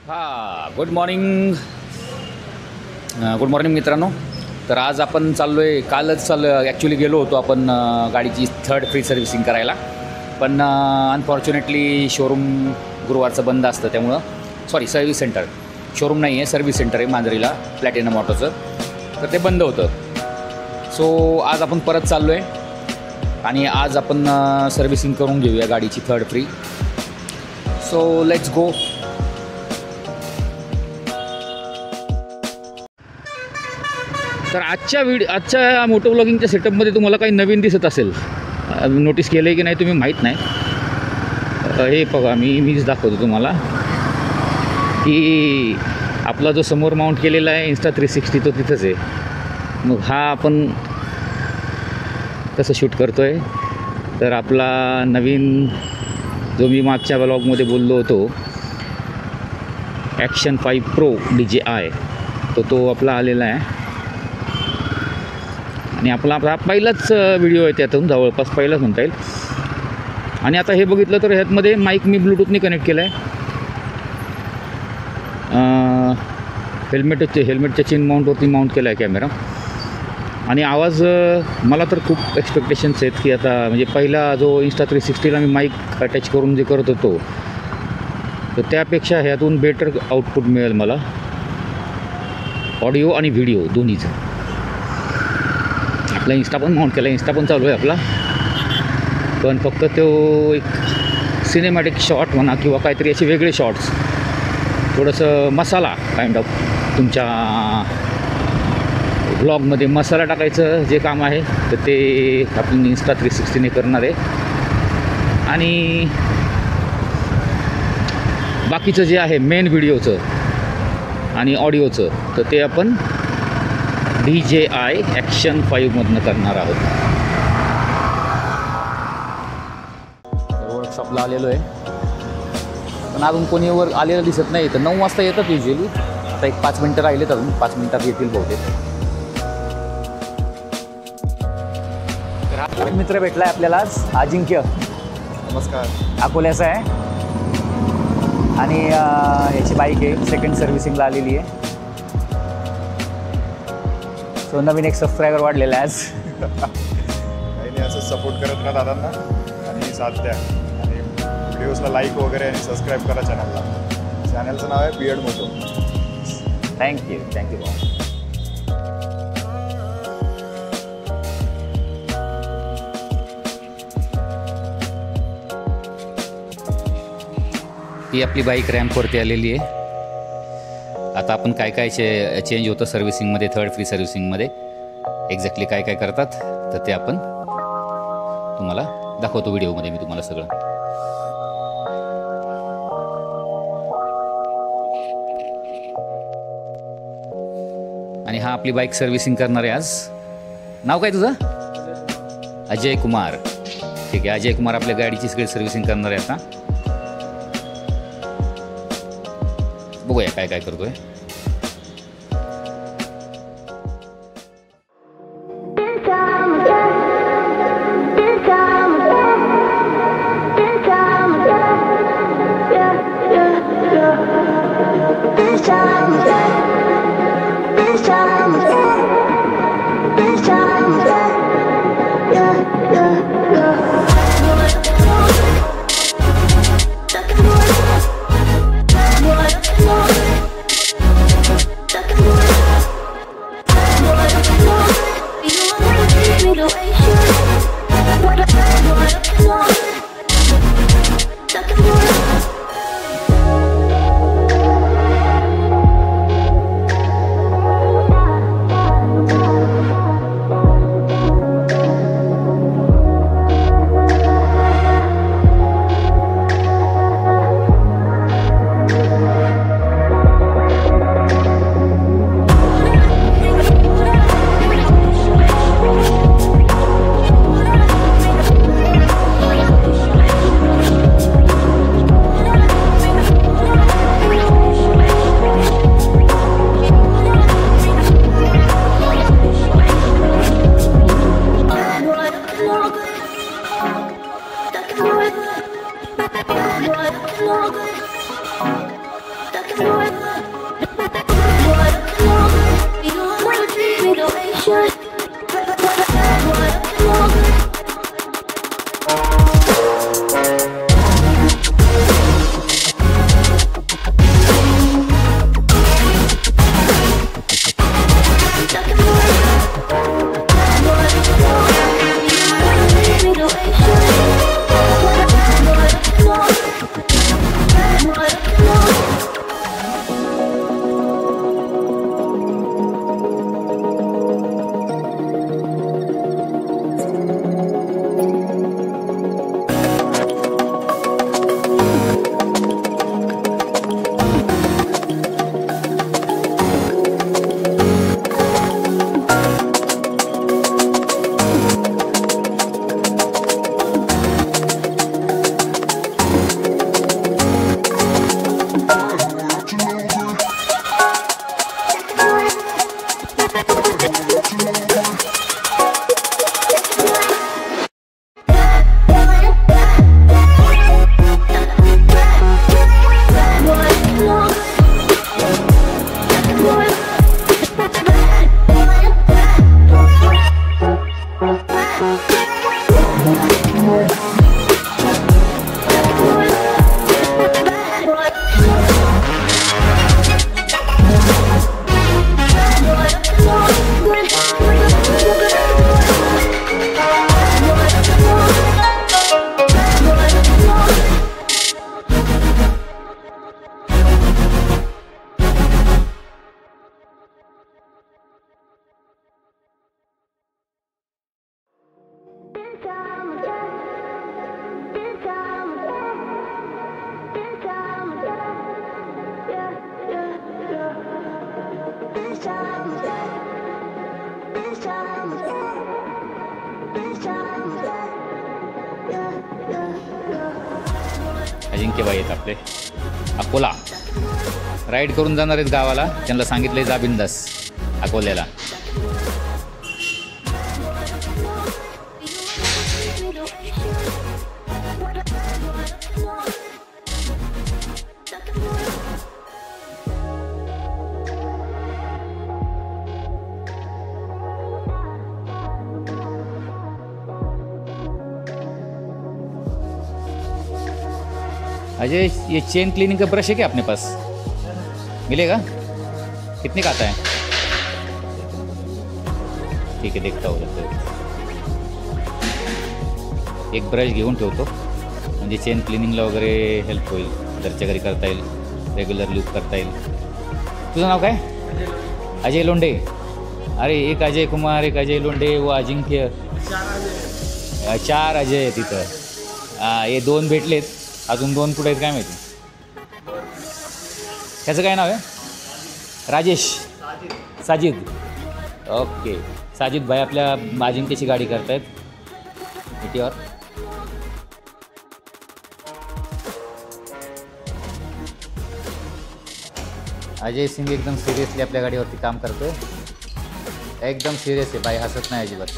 Good morning मित्रांनो. तर आज आपण कालच ॲक्च्युली गेलो होतो आपण गाडीची थर्ड फ्री सर्व्हिसिंग करायला, पण अनफॉर्च्युनेटली शोरूम गुरुवारचं बंद असतं, त्यामुळं सर्व्हिस सेंटर, शोरूम नाही आहे, सर्व्हिस सेंटर आहे मांजरीला प्लॅटिनम ऑटोचं, तर ते बंद होतं. सो आज आपण परत चाललो आहे आणि आज आपण सर्व्हिसिंग करून घेऊया गाडीची third free. So let's go. तर आजच्या मोटो व्लॉगिंगच्या सेटअपमध्ये तुम्हाला काही नवीन दिसत असेल, नोटीस केलं आहे की नाही तुम्ही माहीत नाही. हे बघा, मीच दाखवतो तुम्हाला की आपला जो समोर माउंट केलेला आहे Insta360 तो तिथंच आहे. मग हा आपण कसं शूट करतो आहे, तर आपला नवीन जो मी मागच्या व्लॉगमध्ये बोललो होतो ॲक्शन 5 Pro DJI, तो आपला आलेला आहे. आणि आपला पहिलाच व्हिडिओ आहे त्यातून, जवळपास पहिलाच म्हणता येईल. आणि आता हे बघितलं तर ह्यातमध्ये माईक मी ब्लूटूथने कनेक्ट केला आहे. हेल्मेटच्या चेन माउंटवरती माउंट केला आहे कॅमेरा. आणि आवाज मला तर खूप एक्सपेक्टेशन्स आहेत की आता म्हणजे पहिला जो Insta360ला मी माईक अटॅच करून जे करत होतो, तर त्यापेक्षा ह्यातून बेटर आउटपुट मिळेल मला, ऑडिओ आणि व्हिडिओ दोन्हीचं. आपला इंस्टा पण माउंट केला, इंस्टा पण चालू आहे आपला, पण फक्त तो एक सिनेमॅटिक शॉट म्हणा किंवा काहीतरी असे वेगळे शॉट्स, थोडंसं मसाला काइंड ऑफ, तुमच्या व्लॉगमध्ये मसाला टाकायचं जे काम आहे तर ते आपण Insta360ने करणार आहे. आणि बाकीचं जे आहे मेन व्हिडिओचं आणि ऑडिओचं, तर ते आपण DJI ॲक्शन 5मधनं करणार आहोत. वर्कशॉपला आलेलो आहे, पण अजून कोणी आलेलं दिसत नाही. तर 9 वाजता येतात युजली, आता एक 5 मिनटं राहिलेत, अजून 5 मिनटात येतील बहुतेक. तर हा मित्र भेटला आहे आपल्याला आज, अजिंक्य. नमस्कार. अकोल्याचा आहे आणि याची बाईक आहे, सेकंड सर्व्हिसिंगला आलेली आहे. सो नवीन एक सबस्क्रायबर वाढलेला आहे आज. काही नाही, असं सपोर्ट करत राहा दादांना आणि साथ द्या, आणि व्हिडिओजला लाईक वगैरे आणि सबस्क्राईब करा चॅनलला. चॅनलचं नाव आहे बियर्ड मोटो. थँक्यू भाऊ. ही आपली बाईक रॅम्पवरती आलेली आहे. आता आपण काय चेंज होतं सर्व्हिसिंगमध्ये, थर्ड फ्री सर्व्हिसिंगमध्ये एक्झॅक्टली काय करतात, तर ते आपण तुम्हाला दाखवतो व्हिडिओमध्ये मी तुम्हाला सगळं. आणि हा आपली बाईक सर्व्हिसिंग करणार आहे आज. नाव काय तुझं? अजय कुमार. ठीक आहे, अजय कुमार आपल्या गाडीची सगळी सर्व्हिसिंग करणार आहे. आता बघूया काय करतोय. अजिंक्यबाई आहेत आपले अकोला राईड करून जाणार आहेत गावाला. त्यांना सांगितले जा बिंदास अकोल्याला. अजय ये चेन क्लीनिंग का ब्रश है क्या अपने पास? मिलेगा? कितने का आता है? ठीक है देखता हो जातं. एक ब्रश घेऊन ठेवतो म्हणजे चेन क्लिनिंगला वगैरे हेल्प होईल. घरच्या घरी करता येईल, रेग्युलर यूज करता येईल. तुझं नाव काय? अजय लोंढे. अरे एक अजय कुमार, एक अजय लोंढे, व अजिंक्य. 4 अजय आहे तिथं. हे 2 भेटलेत, अजून 2 कुठे आहेत काय माहिती. त्याचं काय नाव आहे? राजेश साजिद. ओके साजिद भाई आपल्या अजिंक्यची गाडी करतायत मीटीवर. अजय सिंग एकदम सिरियसली आपल्या गाडीवरती काम करतोय. एकदम सिरियस आहे बाई, हसत नाही अजिबात.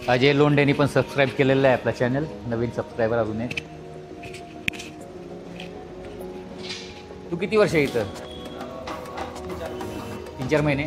अजय लोंढेनी पण सबस्क्राईब केलेलं आहे आपला चॅनल. नवीन सबस्क्रायबर अजून आहे. तू किती वर्ष आहे इथं? 3-4 महिने.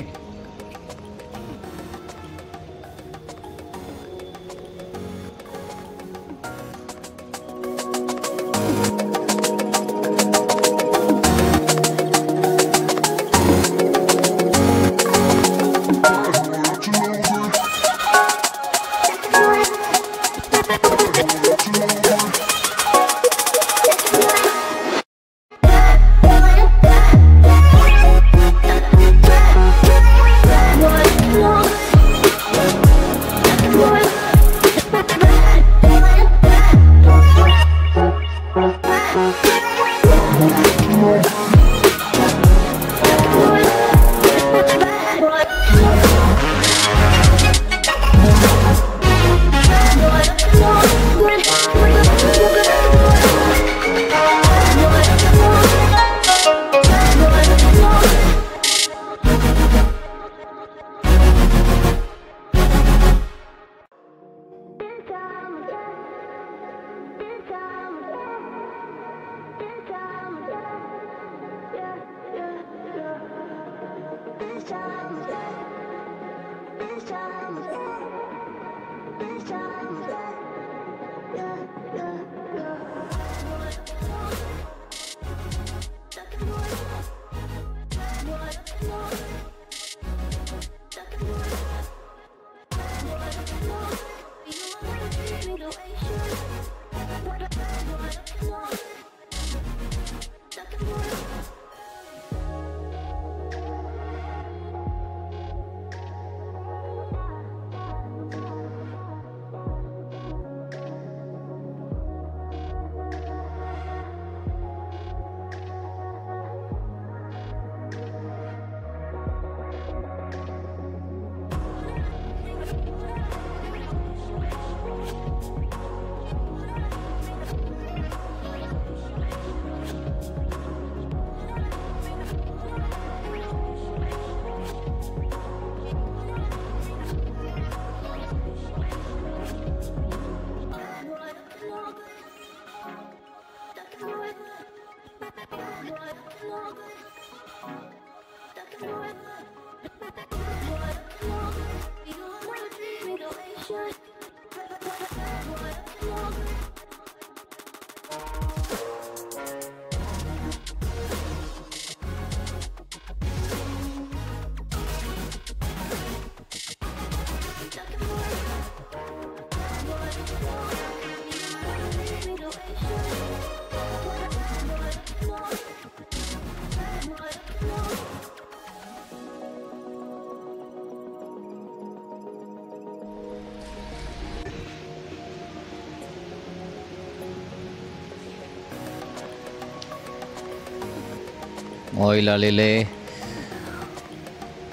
ऑइल आलेलं आहे.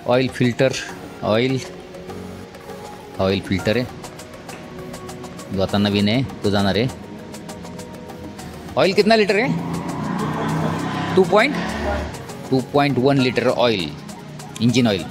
ऑइल फिल्टर, ऑइल फिल्टर आहे जो आता नवीन आहे तो जाणार आहे. ऑइल कितना लीटर है? 2.1 लीटर ऑइल, इंजिन ऑइल.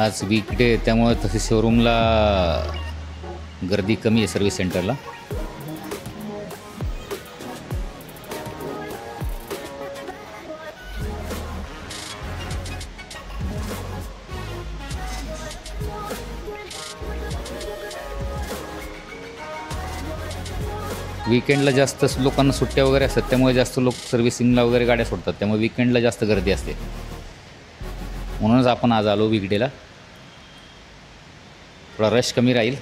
आज वीकडे त्यामुळे तसे शोरूमला गर्दी कमी आहे सर्व्हिस सेंटरला. वीकेंडला जास्त लोकांना सुट्ट्या वगैरे असतात त्यामुळे जास्त लोक सर्व्हिसिंगला वगैरे गाड्या सोडतात, त्यामुळे वीकेंडला जास्त गर्दी असते. म्हणूनच आपण आज आलो वीकडेला. थोडा रश कमी राहील.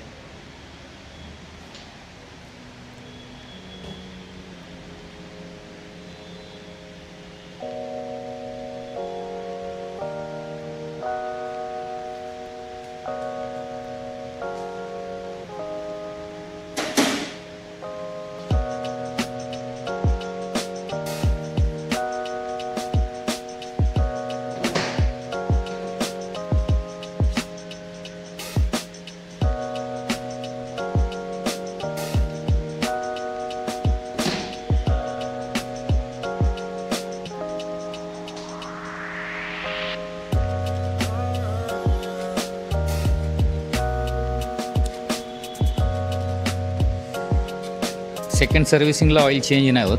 सेकंड सर्व्हिसिंगला ऑइल चेंज नाही होत,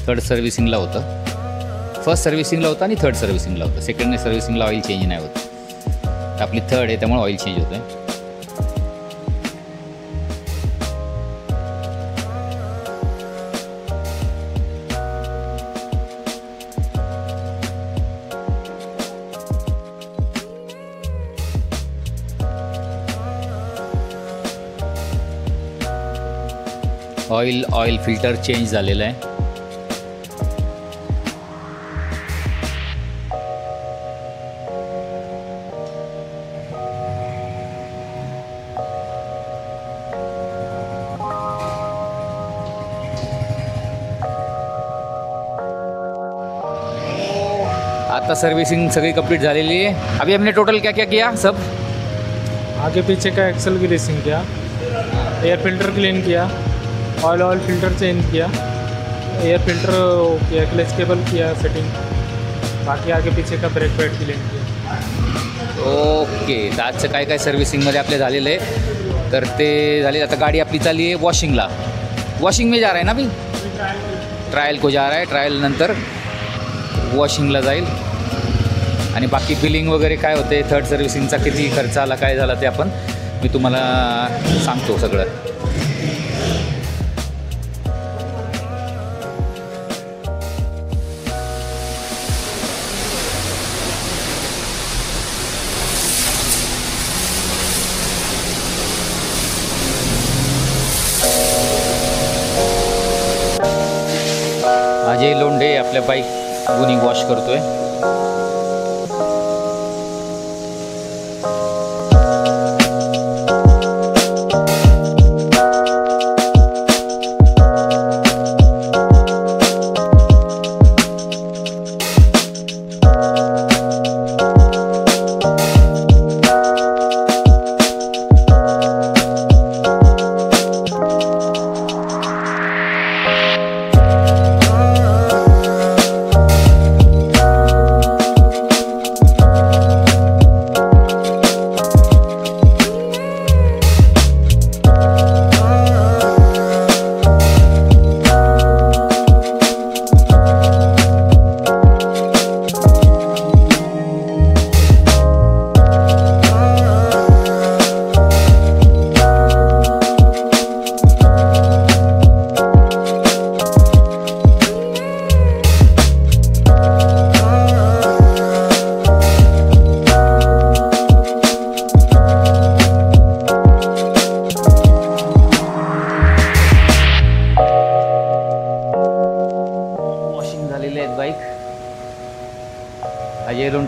थर्ड सर्व्हिसिंगला होतं. फर्स्ट सर्व्हिसिंगला होतं आणि थर्ड सर्व्हिसिंगला होतं. सेकंड सर्व्हिसिंगला ऑइल चेंज नाही होत. आपली थर्ड आहे त्यामुळे ऑइल चेंज होतं आहे. ऑइल फिल्टर चेंज झालेलं आहे. आता सर्विसिंग सगळी कंप्लीट झालेली आहे. अभी हमने टोटल क्या क्या किया सब? आगे पीछे का एक्सल की रेसिंग किया, एयर फिल्टर क्लीन किया, ऑयल फिल्टर चेंज किया, एयर फिल्टर किया, क्लच केबल किया सेटिंग, बाकी आगे पीछे का ब्रेक पैड क्लीन किया. ओके. तर आजचं काय काय सर्व्हिसिंगमध्ये आपले झालेलं आहे तर ते झाले. आता गाडी आपली चालली आहे वॉशिंगला. वॉशिंग में जा रहा है ना अभी? ट्रायल को जा रहा है. ट्रायल नंतर वॉशिंगला जाईल. आणि बाकी बिलिंग वगैरे काय होते, थर्ड सर्व्हिसिंगचा किती खर्च आला, काय झाला ते आपण मी तुम्हाला सांगतो सगळं. अजय लोंढे आपल्या बाईक गुनी वॉश करतोय.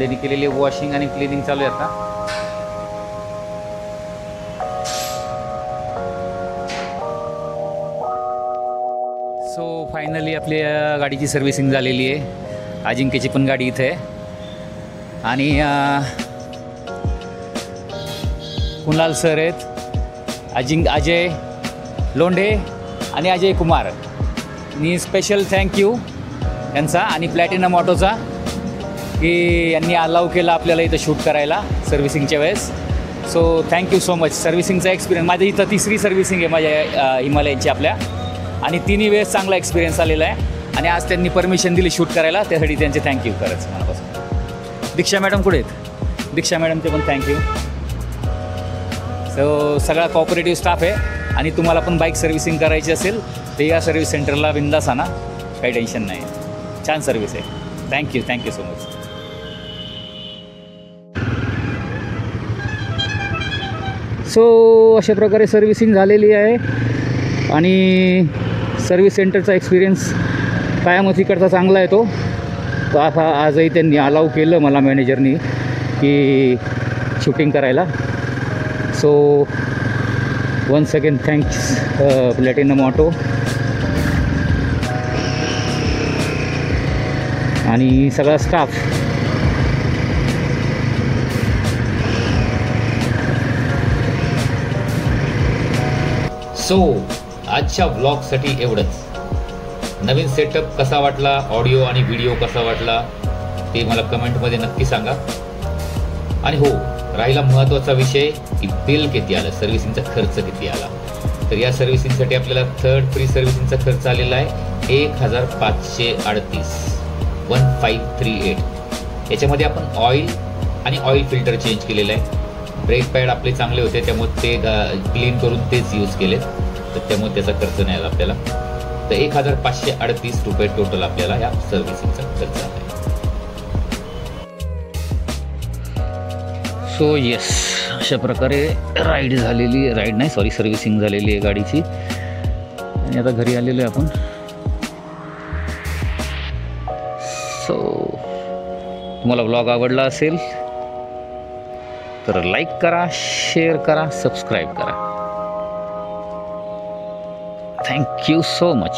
लोंढेने केलेली वॉशिंग आणि क्लिनिंग चालू आहे आता. सो फायनली आपल्या गाडीची सर्व्हिसिंग झालेली आहे. अजिंक्यची पण गाडी इथे आहे आणि कुणाल सर आहेत, अजय लोंढे आणि अजय कुमार. मी स्पेशल थँक्यू यांचा आणि प्लॅटिनम ऑटोचा की यांनी अलाव केला आपल्याला इथं शूट करायला सर्व्हिसिंगच्या वेळेस. So thank you so much. सर्व्हिसिंगचा एक्सपिरियन्स माझ्या इथं 3री सर्व्हिसिंग आहे माझ्या हिमालयनची आपल्या, आणि 3ही वेळेस चांगला एक्सपिरियन्स आलेला आहे. आणि आज त्यांनी परमिशन दिली शूट करायला, त्यासाठी त्यांचे थँक्यू खरंच मनापासून. दीक्षा मॅडम कुठे आहेत? दीक्षा मॅडमचे पण थँक्यू. सो सगळा कॉपरेटिव्ह स्टाफ आहे आणि तुम्हाला पण बाईक सर्व्हिसिंग करायची असेल तर या सर्व्हिस सेंटरला बिंदास आणा, काही टेन्शन नाही. छान सर्व्हिस आहे. Thank you so much. सो अशा प्रकारे सर्व्हिसिंग झालेली आहे आणि सर्व्हिस सेंटरचा एक्सपिरियन्स कायमच इकडचा चांगला आहे तो. तर आता आजही त्यांनी अलाव केलं मला मॅनेजरनी की शूटिंग करायला. So once again thanks platinum auto आणि सगळा स्टाफ. सो आजच्या व्लॉगसाठी एवढंच. नवीन सेटअप कसा वाटला, ऑडिओ आणि व्हिडिओ कसा वाटला ते मला कमेंटमध्ये नक्की सांगा. आणि हो, राहिला महत्त्वाचा विषय की बिल किती आलं, सर्व्हिसिंगचा खर्च किती आला. तर या सर्व्हिसिंगसाठी आपल्याला 3rd फ्री सर्व्हिसिंगचा खर्च आलेला आहे 1538 1538. याच्यामध्ये आपण ऑइल आणि ऑइल फिल्टर चेंज केलेलं आहे. ब्रेक पॅड आपले चांगले होते त्यामुळे ते क्लीन करून तेच यूज केलेत, तर त्यामुळे त्याचा खर्च नाही आला आपल्याला. तर 1538 रुपये टोटल आपल्याला या सर्व्हिसिंगचा खर्च आहे. सो येस, अशा प्रकारे सर्व्हिसिंग झालेली आहे गाडीची. आणि आता घरी आलेलो आहे आपण. सो तुम्हाला व्लॉग आवडला असेल तर लाईक करा, शेअर करा, सबस्क्राईब करा. Thank you so much.